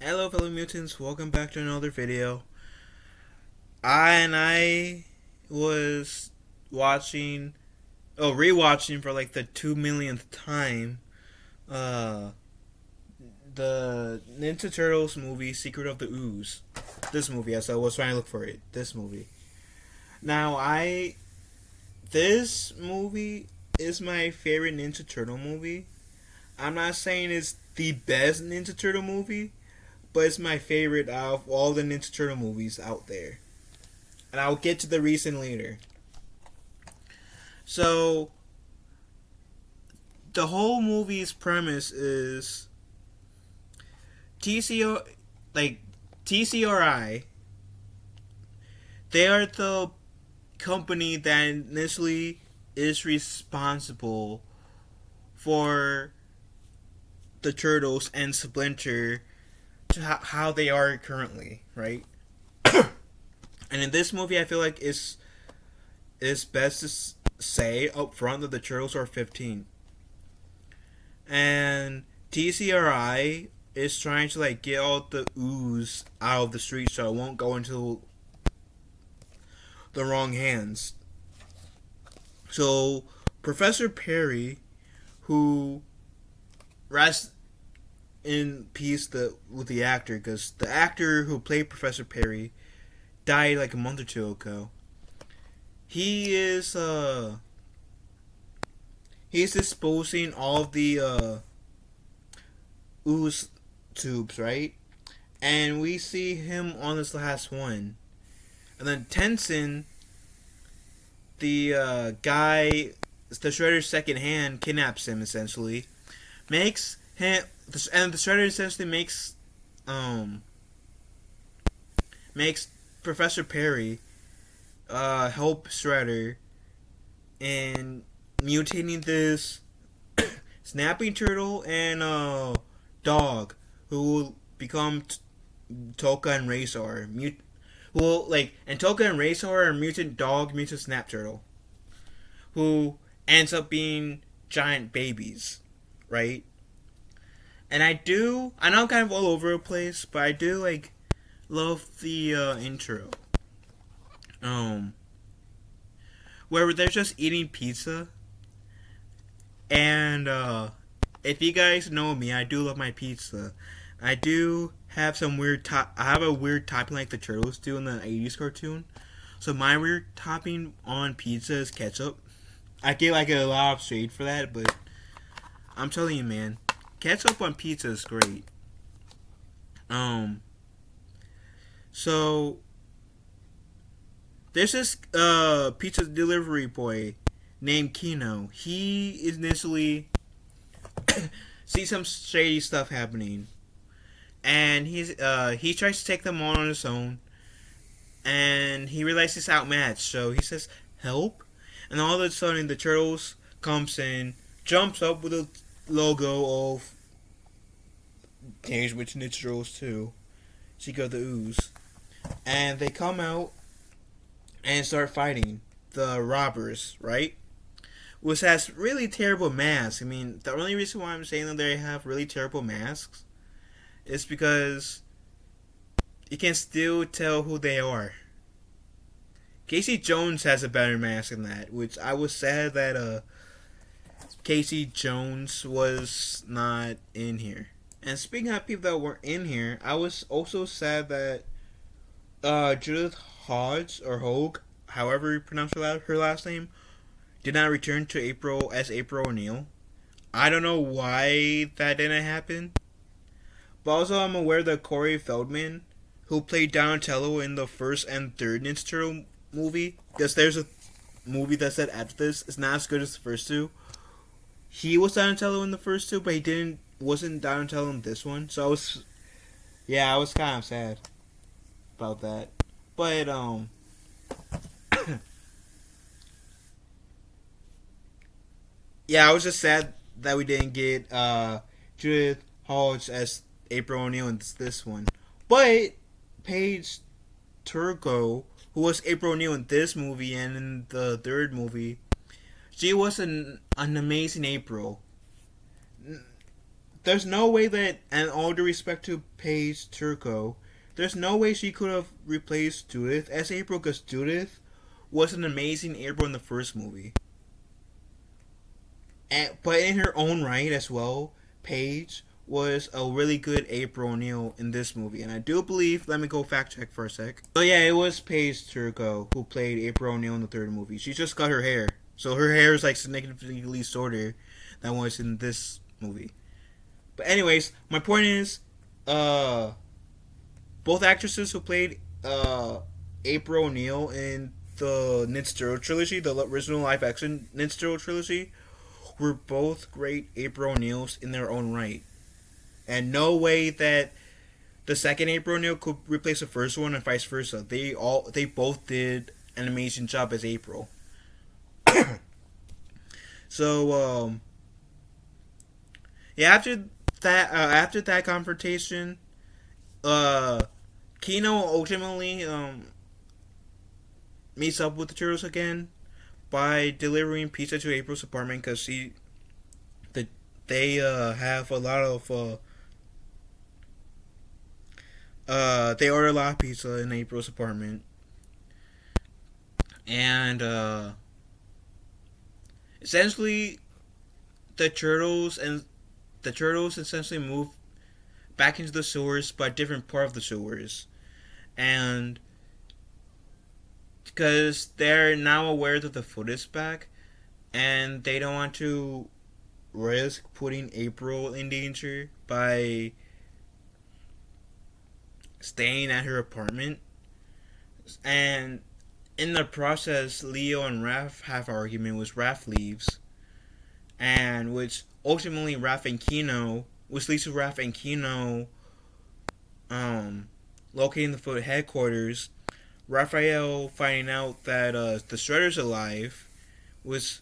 Hello fellow mutants, welcome back to another video. I was rewatching for like the 2 millionth time, uh, the Ninja Turtles movie, Secret of the Ooze. This movie, as I was trying to look for it. This movie. Now, this movie is my favorite Ninja Turtle movie. I'm not saying it's the best Ninja Turtle movie, but it's my favorite out of all the Ninja Turtle movies out there. And I'll get to the reason later. So, the whole movie's premise is TCO, like TCRI. They are the company that initially is responsible for the Turtles and Splinter to how they are currently, right? And in this movie, I feel like it's best to say up front that the Turtles are 15, and TCRI is trying to like get all the ooze out of the street so it won't go into the wrong hands. So Professor Perry, who rests in peace with the actor, because the actor who played Professor Perry died like a month or two ago. He's disposing all of the ooze tubes, right? And we see him on this last one. And then Tenson, the guy, the Shredder's second hand, kidnaps him essentially. Makes him, and the Shredder essentially makes Professor Perry help Shredder in mutating this snapping turtle and dog who will become Toka and Razor. And Toka and Razor are mutant dog, mutant snap turtle, who ends up being giant babies, right? And I know I'm kind of all over the place, but I do like love the intro. Where they're just eating pizza, and if you guys know me, I do love my pizza. I do have some I have a weird topping like the Turtles do in the 80s cartoon. So my weird topping on pizza is ketchup. I get like a lot of shade for that, but I'm telling you, man, ketchup on pizza is great. So there's this pizza delivery boy named Kino. He initially sees some shady stuff happening, and he tries to take them on his own, and he realizes he's outmatched. So he says, "Help!" And all of a sudden, the Turtles comes in, jumps up with a logo of Teenage Mutant Ninja Turtles 2, Secret of the Ooze, and they come out and start fighting the robbers, right? Which has really terrible masks. I mean, the only reason why I'm saying that they have really terrible masks is because you can still tell who they are. Casey Jones has a better mask than that, which I was sad that Casey Jones was not in here. And speaking of people that weren't in here, I was also sad that Judith Hodge or Hogue, however you pronounce her last name, did not return to April O'Neil. I don't know why that didn't happen. But also I'm aware that Corey Feldman, who played Donatello in the first and third Ninja Turtle movie, because there's a movie that said after this, it's not as good as the first two. He was Donatello in the first two, but wasn't Donatello in this one. So I was kind of sad about that. But yeah, I was just sad that we didn't get Judith Hodge as April O'Neil in this one. But Paige Turco, who was April O'Neil in this movie and in the third movie, she was an amazing April. there's no way that, and all due respect to Paige Turco, there's no way she could have replaced Judith as April, because Judith was an amazing April in the first movie. But in her own right as well, Paige was a really good April O'Neil in this movie. And I do believe, let me go fact check for a sec. So yeah, it was Paige Turco who played April O'Neil in the third movie. She just cut her hair. So her hair is like significantly shorter than was in this movie. But anyways, my point is, both actresses who played April O'Neil in the Ninja trilogy, the original live action Ninja trilogy, were both great April O'Neils in their own right. And no way that the second April O'Neil could replace the first one and vice versa. They both did an amazing job as April. So yeah, after that confrontation, Kino ultimately meets up with the Turtles again by delivering pizza to April's apartment, because they have a lot of they order a lot of pizza in April's apartment, and essentially the turtles essentially move back into the sewers, but a different part of the sewers, and because they're now aware that the foot is back, and they don't want to risk putting April in danger by staying at her apartment. And in the process, Leo and Raph have an argument, which Raph leaves, and which ultimately Raph and Kino, which leads to Raph and Kino locating the Foot headquarters. Raphael finding out that the Shredder's alive, which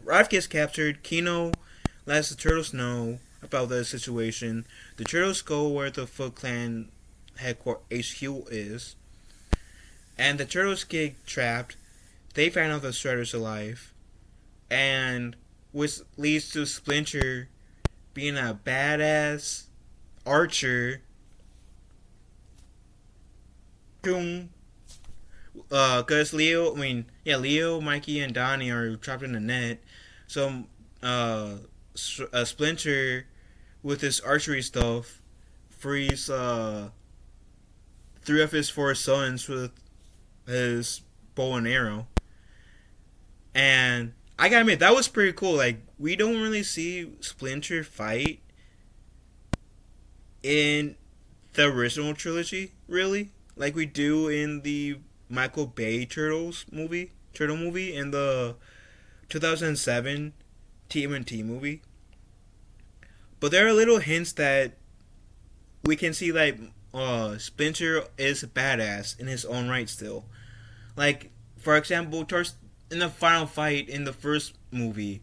Raph gets captured. Kino lets the Turtles know about the situation. The Turtles go where the Foot Clan headquarters HQ is, and the Turtles get trapped. They find out the Shredder's alive, and which leads to Splinter being a badass archer. Because Leo, Mikey, and Donnie are trapped in the net. So, Splinter, with his archery stuff, frees 3 of his 4 sons with his bow and arrow. And I gotta admit, that was pretty cool. Like, we don't really see Splinter fight in the original trilogy, really, like we do in the Michael Bay turtle movie, in the 2007 TMNT movie. But there are little hints that we can see, like, Splinter is a badass in his own right still. Like, for example, in the final fight in the first movie,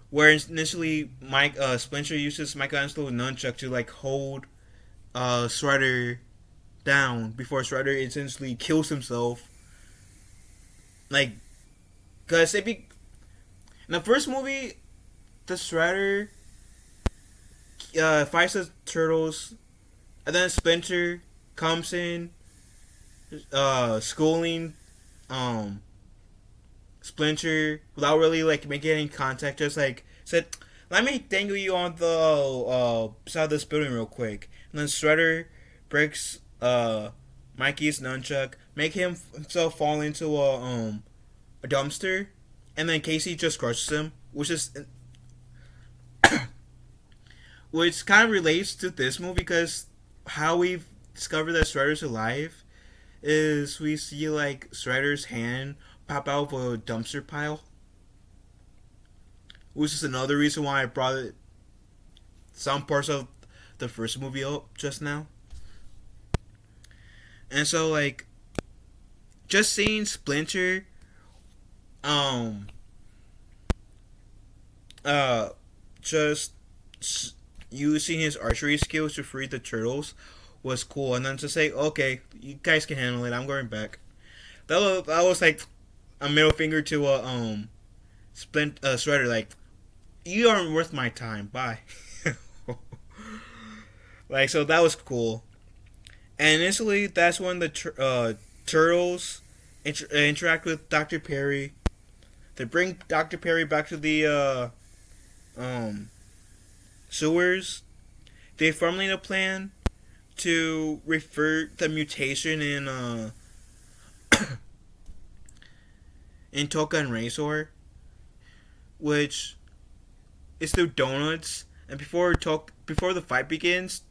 where initially Splinter uses Michelangelo's nunchuck to, like, hold Shredder down before Shredder essentially kills himself. Like, because in the first movie, the Shredder fights the Turtles, and then Splinter comes in, schooling Splinter without really, like, making any contact. Just, like, said, "Let me dangle you on the side of this building real quick." And then Shredder breaks Mikey's nunchuck, make himself fall into a dumpster, and then Casey just crushes him, which kind of relates to this movie, because how we've discovered that Shredder's alive is we see, like, Shredder's hand pop out of a dumpster pile, which is another reason why I brought some parts of the first movie up just now. And so, like, just seeing Splinter just using his archery skills to free the Turtles was cool. And then to say, okay, you guys can handle it, I'm going back. That was like a middle finger to Shredder, like, you aren't worth my time, bye. Like, so that was cool. And initially, that's when the turtles interact with Dr. Perry. They bring Dr. Perry back to the um, sewers. They formulate a plan to revert the mutation in Toka and Razor, which is through donuts. And before the fight begins,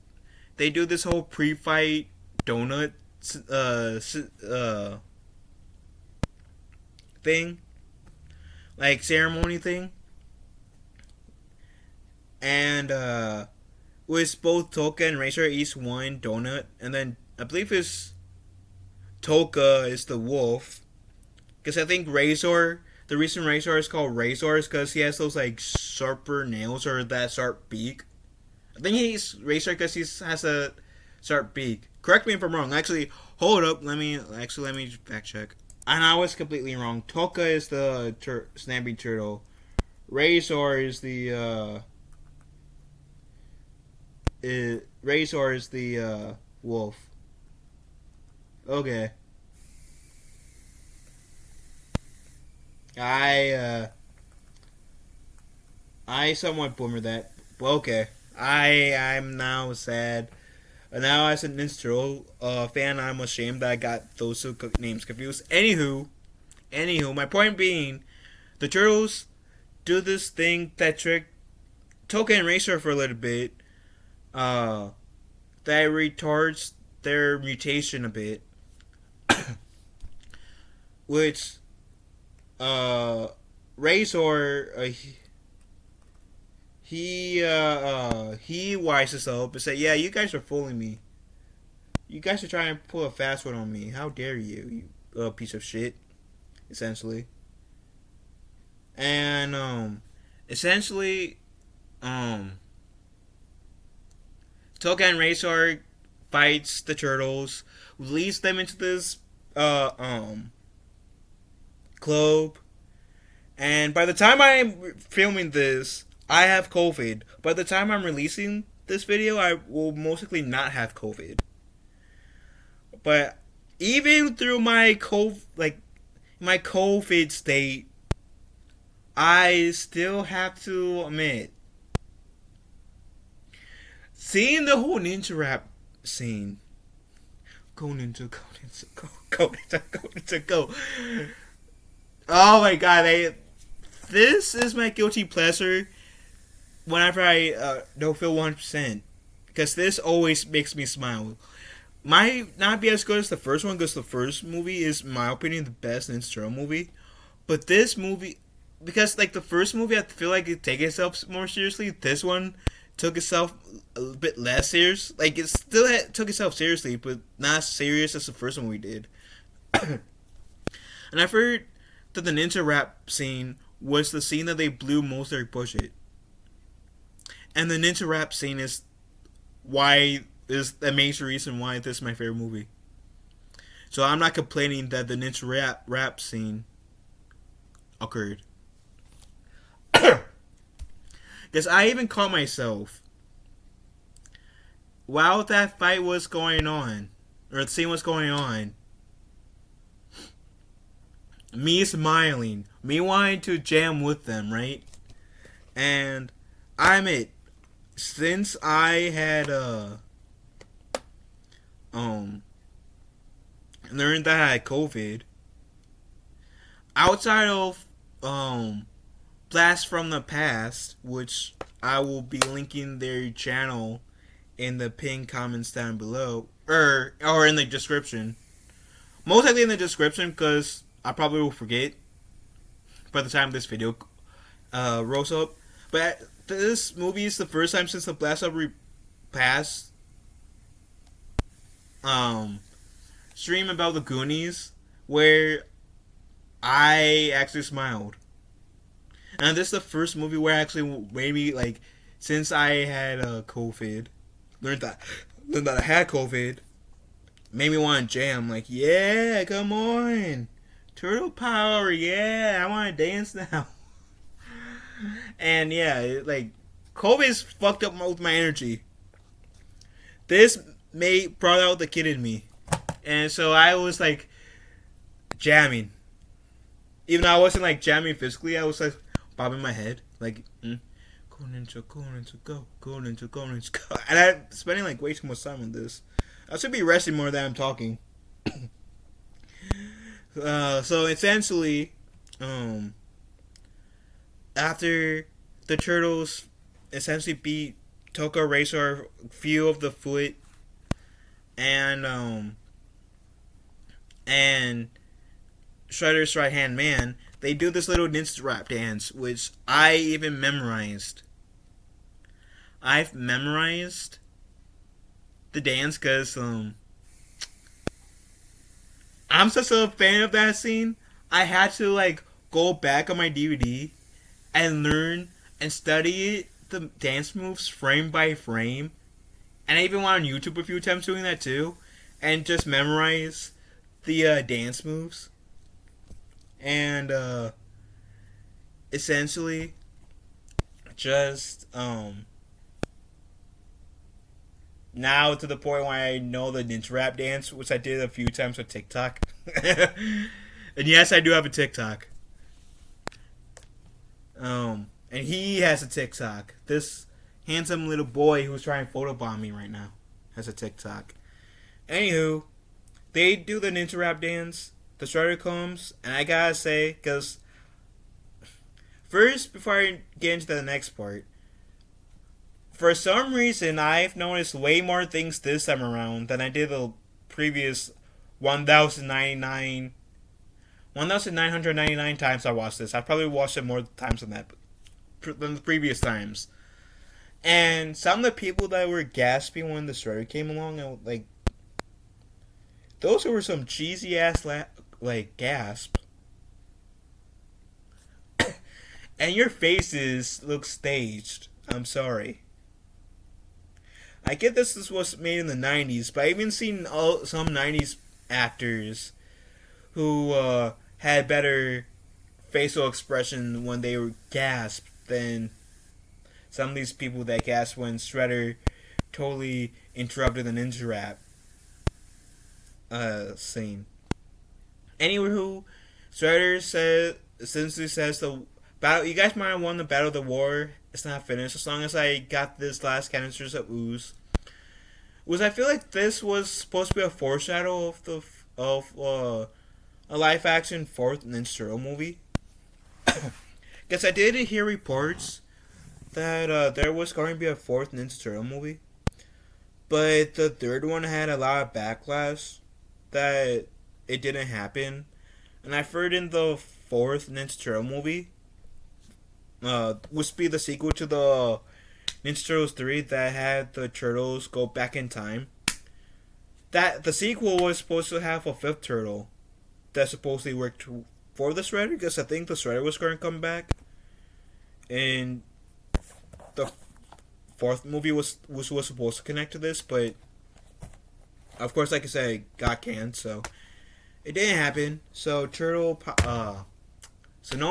they do this whole pre-fight donut thing, like ceremony thing, and with both Toka and Razor each one donut, and then I believe it's Toka is the wolf, because I think Razor. The reason Razor is called Razor is because he has those like sharper nails or that sharp beak. I think he's Razor because he has a sharp beak. Correct me if I'm wrong. Actually, hold up. Let me fact check. And I was completely wrong. Toka is the snapping turtle. Razor is the Razor is the wolf. Okay. I somewhat boomer that. Okay. I'm now sad. Now as an Ninja fan, I'm ashamed that I got those two names confused. Anywho, my point being, the turtles do this thing that trick Toka and Racer for a little bit. That retards their mutation a bit, which Razor he wises up and say, "Yeah, you guys are fooling me. You guys are trying to pull a fast one on me. How dare you, you piece of shit!" Essentially, and essentially, Toka and Razor fights the turtles, leads them into this globe, and by the time I'm filming this, I have COVID. By the time I'm releasing this video, I will most likely not have COVID. But even through my COVID state, I still have to admit, seeing the whole ninja rap scene, go ninja, go ninja, go ninja, go ninja, go. Oh my god, this is my guilty pleasure whenever I don't feel 100%. Because this always makes me smile. Might not be as good as the first one, because the first movie is, in my opinion, the best Ninja Turtle movie. But this movie, because like the first movie, I feel like it took itself more seriously. This one took itself a bit less serious. Like it still took itself seriously, but not as serious as the first one we did. And I've heard that the ninja rap scene was the scene that they blew most of their budget. And the ninja rap scene is the major reason why this is my favorite movie. So I'm not complaining that the ninja rap scene occurred. Because I even caught myself, while that fight was going on, or the scene was going on, me smiling, me wanting to jam with them, right? And I admit, since I had learned that I had COVID, outside of Blast from the Past, which I will be linking their channel in the pinned comments down below, or in the description. Most likely in the description, because I probably will forget by the time this video rolls up. But this movie is the first time since the Blast of Past stream about the Goonies where I actually smiled. And this is the first movie where I actually made me, like, since I had COVID, learned that I had COVID, made me want to jam. Like, yeah, come on, turtle power, yeah, I want to dance now. And yeah, like, COVID's fucked up with my energy. This made brought out the kid in me, and so I was like jamming. Even though I wasn't like jamming physically, I was like bobbing my head, like go ninja, go ninja, go ninja, go ninja, go. And I'm spending like way too much time on this. I should be resting more than I'm talking. So essentially, after the turtles essentially beat Toko Razor few of the foot and and Shredder's right hand man, they do this little ninja rap dance, which I even memorized. I've memorized the dance because I'm such a fan of that scene. I had to like go back on my DVD and learn and study it, the dance moves frame by frame. And I even went on YouTube a few times doing that too, and just memorize the dance moves. And essentially, just now to the point where I know the ninja rap dance, which I did a few times with TikTok. And yes, I do have a TikTok. And he has a TikTok. This handsome little boy who's trying to photobomb me right now has a TikTok. Anywho, they do the ninja rap dance. The Shredder comes, and I gotta say, because first, before I get into the next part, for some reason, I've noticed way more things this time around than I did the previous 1,999 times I watched this. I probably watched it more times than that, than the previous times. And some of the people that were gasping when the Shredder came along, and like, those were some cheesy ass gasp. And your faces look staged. I'm sorry. I get this was made in the 90s, but I've even seen some 90s actors who had better facial expression when they were gasped than some of these people that gasped when Shredder totally interrupted the ninja rap scene. Anywho, Shredder essentially says the battle. You guys might have won the battle of the war. It's not finished as long as I got this last canisters of Ooze. I feel like this was supposed to be a foreshadow of a live action fourth Ninja Turtle movie. Because I did hear reports that there was going to be a fourth Ninja Turtle movie, but the third one had a lot of backlash that it didn't happen. And I've heard in the fourth Ninja Turtle movie, which be the sequel to the Ninja Turtles 3 that had the turtles go back in time, that the sequel was supposed to have a fifth turtle that supposedly worked for the Shredder, because I think the Shredder was going to come back. And the fourth movie was supposed to connect to this, but of course, like I said, it got canned, so it didn't happen. So no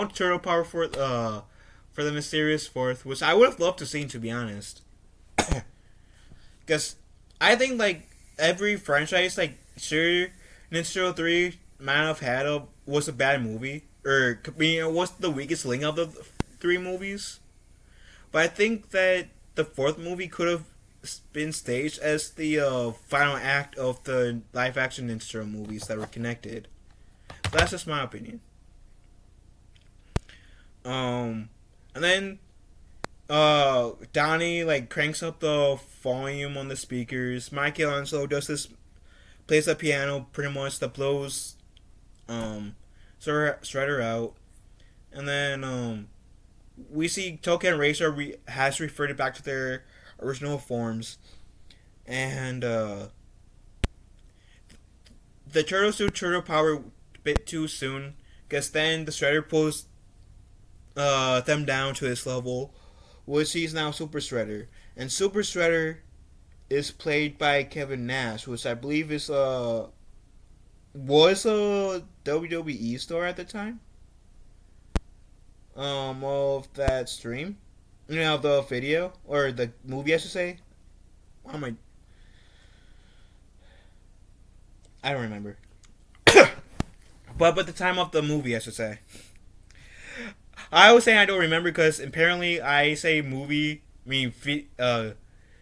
turtle power for the mysterious fourth, which I would have loved to see, to be honest. Because I think like every franchise, like sure, Ninja Turtle 3 might have had was a bad movie, or it was the weakest link of the three movies. But I think that the fourth movie could have been staged as the final act of the live action Ninja Turtle movies that were connected. So that's just my opinion. And then Donnie like cranks up the volume on the speakers. Michelangelo plays the piano pretty much that blows Shredder out. And then we see Token and Razor has reverted back to their original forms. And the Turtles do Turtle Power a bit too soon, because then the Shredder pulls them down to this level, which he's now Super Shredder. And Super Shredder is played by Kevin Nash, which I believe was a WWE star at the time of that stream. The video, or the movie, I should say. Why am I I don't remember. But the time of the movie, I should say. I was saying I don't remember because apparently I say movie, I mean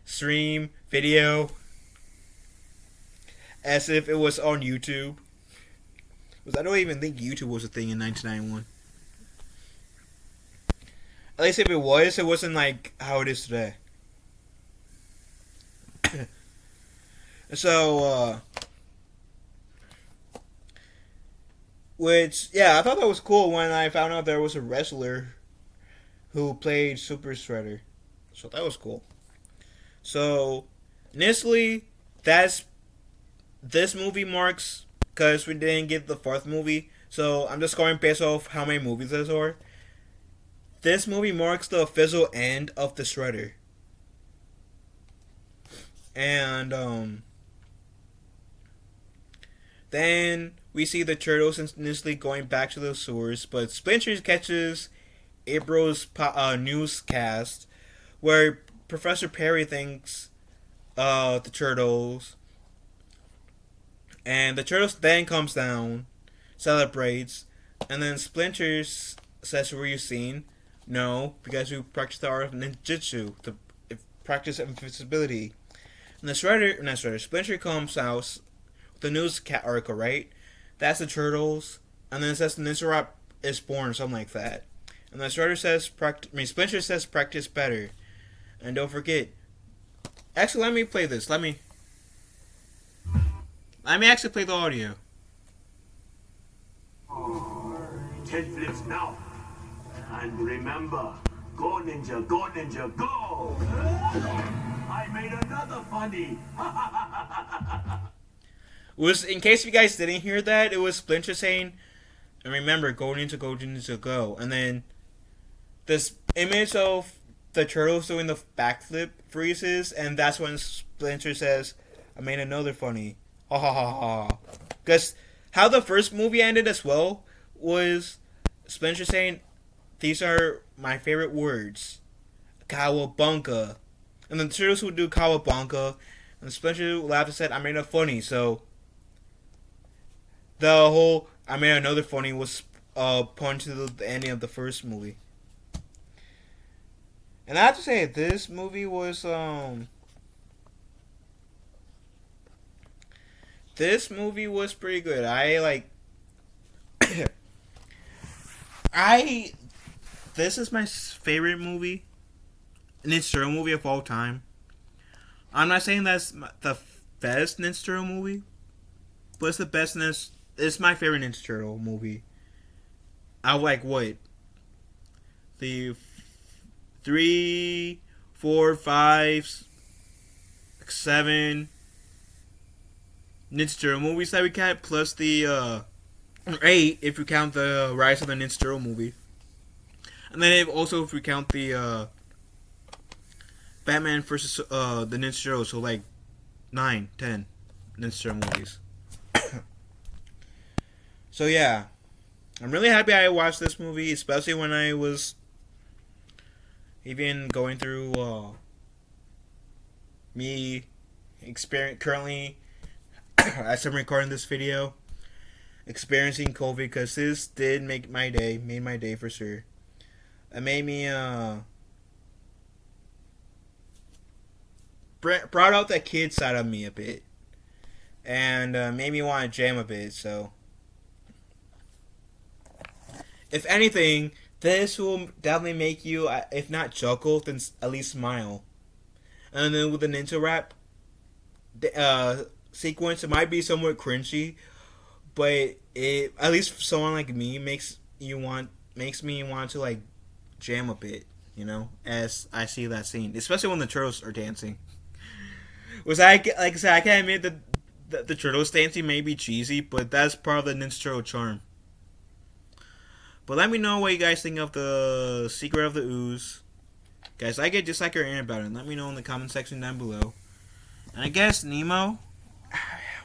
stream video as if it was on YouTube. Because I don't even think YouTube was a thing in 1991. At least if it was, it wasn't like how it is today. So, which, yeah, I thought that was cool when I found out there was a wrestler who played Super Shredder. So that was cool. So, initially, this movie marks, because we didn't get the fourth movie, so I'm just going based off how many movies there are. This movie marks the official end of the Shredder. And, then we see the turtles initially going back to the sewers, but Splinter catches April's newscast where Professor Perry thanks the turtles, and the turtles then comes down, celebrates, and then Splinter says, "Were you seen?" No, because we practiced the art of ninjutsu, to practice invisibility. And the Splinter comes out the news article, right? That's the turtles, and then it says the ninja rap is born, or something like that. And the Splinter says practice better, and don't forget. Actually, let me play this. Let me actually play the audio. 10 flips now, and remember, go ninja, go ninja, go! I made another funny. Was, in case you guys didn't hear that, it was Splinter saying, and remember, go ninja, go. And then this image of the turtles doing the backflip freezes, and that's when Splinter says, I made another funny. Ha ha ha ha. Because how the first movie ended as well was Splinter saying, these are my favorite words. Cowabunga. And then the turtles would do Cowabunga, and Splinter laughed and said, I made a funny, so the whole I made another funny was pun to the ending of the first movie. And I have to say, this movie was pretty good. I like this is my favorite movie, Ninja Turtle movie of all time. I'm not saying that's the best Ninja Turtle movie, but it's the best Ninja. It's my favorite Ninja Turtle movie. I like what? The 3, 4, 5, 7 Ninja Turtle movies that we count, plus the 8 if we count the Rise of the Ninja Turtle movie. And then also if we count the Batman versus the Ninja Turtles, so like 9, 10 Ninja Turtle movies. So yeah, I'm really happy I watched this movie, especially when I was even going through me currently as I'm recording this video, experiencing COVID, because this did made my day for sure. It made me brought out that kid side of me a bit, and made me want to jam a bit. So if anything, this will definitely make you, if not chuckle, then at least smile. And then with the ninja rap sequence, it might be somewhat cringy, but it, at least for someone like me, makes me want to like jam a bit, you know, as I see that scene, especially when the turtles are dancing. Like I said, I can admit that the turtles dancing may be cheesy, but that's part of the Ninja Turtle charm. But let me know what you guys think of the Secret of the Ooze. Guys, I get just like your about it. Let me know in the comment section down below. And I guess Nemo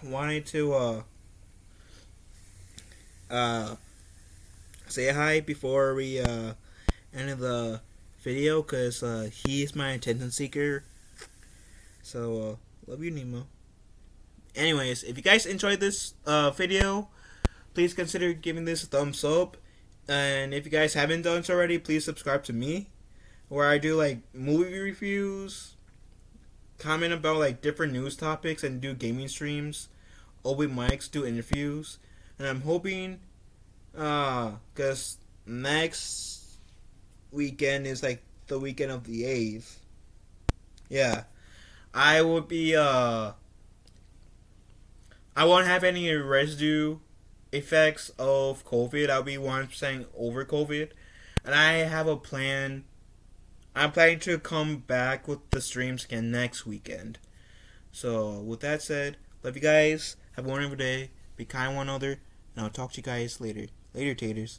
wanted to say hi before we end the video, because he's my attention seeker. So love you, Nemo. Anyways, if you guys enjoyed this video, please consider giving this a thumbs up. And if you guys haven't done so already, please subscribe to me, where I do like movie reviews, comment about like different news topics, and do gaming streams, open mics, do interviews. And I'm hoping, cause next weekend is like the weekend of the 8th. Yeah, I will be I won't have any residue effects of COVID. I'll be 100% over COVID, and I have a plan. I'm planning to come back with the streams again next weekend. So, with that said, love you guys. Have a wonderful day. Be kind to one another. And I'll talk to you guys later. Later, taters.